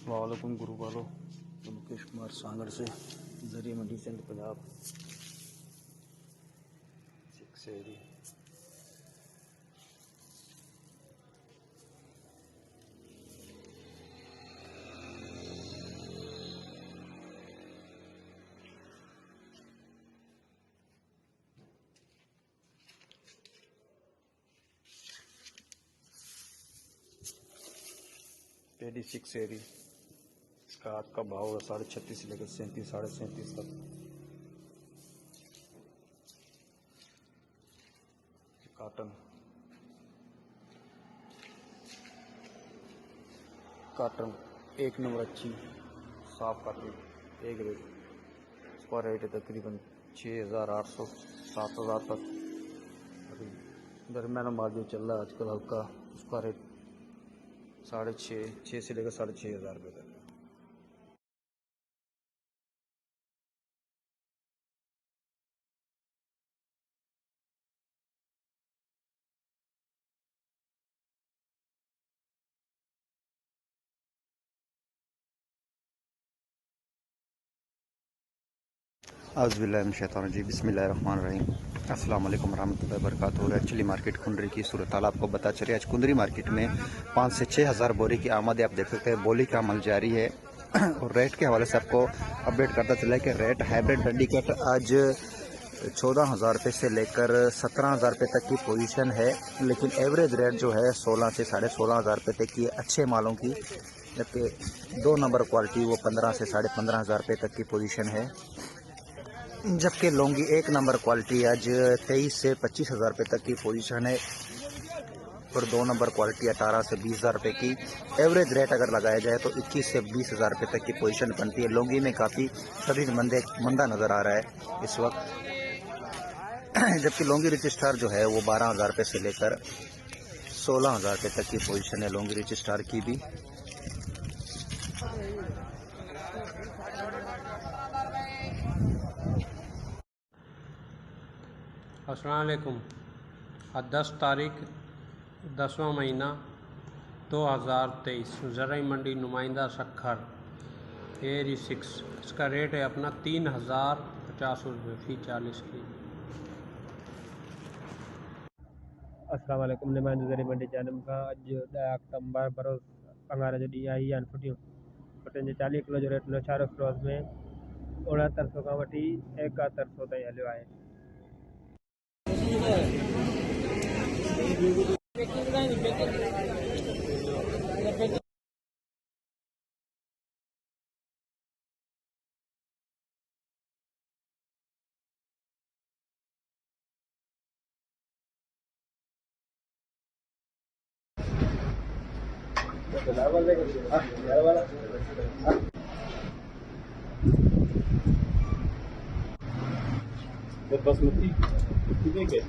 वालेकुम गुरु वालों, मुकेश कुमार सांगड़ से जरिए मंडी सिंध पंजाब। पेडी 6 एरी, इसका आज का भाव है 36.5 से लेकर 37, 37.5 तक। काटन काटन एक नंबर अच्छी साफ काटन एक रेट। इसका रेट है तकरीबन 6,800 7,000 तक। अभी दरमियाना मार्जिन चल रहा है आजकल हल्का। उसका रेट 6,500 से लेकर 6,500 रुपये तक है। औज़ुबिल्लाहिमिनश्शैतानिर्रजीम बिस्मिल्लाहिर्रहमानिर्रहीम। अस्सलाम वालेकुम रहमतुल्लाहि व बरकातुहू। एक्चुअली मार्केट कुंदरी की सूरत हाल आपको पता चले। आज कुंदरी मार्केट में 5 से 6 हज़ार बोरी की आमद आप देख सकते हैं। बोली का अमल जारी है और रेट के हवाले से आपको अपडेट करता चला कि रेट हाइब्रिड डंडी कट आज 14,000 रुपये से लेकर 17,000 रुपये तक की पोजीशन है, लेकिन एवरेज रेट जो है 16 से 16,500 रुपये तक की अच्छे मालों की, जबकि 2 नंबर क्वालिटी वो 15 से 15,500 रुपये तक की पोजीशन है। जबकि लौंगी 1 नंबर क्वालिटी आज 23 से 25,000 रुपये तक की पोजीशन है और 2 नंबर क्वालिटी 18 से 20,000 रुपये की। एवरेज रेट अगर लगाया जाए तो 21 से 20,000 रुपये तक की पोजीशन बनती है। लौंगी में काफ़ी शदीद मंदा नज़र आ रहा है इस वक्त, जबकि लौंगी रिच स्टार जो है वो 12,000 रुपये से लेकर 16,000 रुपये तक की पोजीशन है लौंगी रिच स्टार की भी। अस्सलाम वालेकुम। आज 10 तारीख 10वां महीना 2023। ज़राई मंडी नुमाइंदा शक्कर एरी 6, इसका रेट है अपना 3,050 रुपये फी 40 की। अस्सलाम वालेकुम। नुमाइंदा ज़राई मंडी जानम का अज 10 अक्टूबर बरोज़ अंगार जो ॾींहुं आई आहिनि फुटियूं। फुटियुनि जो 40 किलो जो रेट नौशारो क्रोस में 6900 खां वठी 7100 ताईं हलियो आहे। बासमती ठीक है।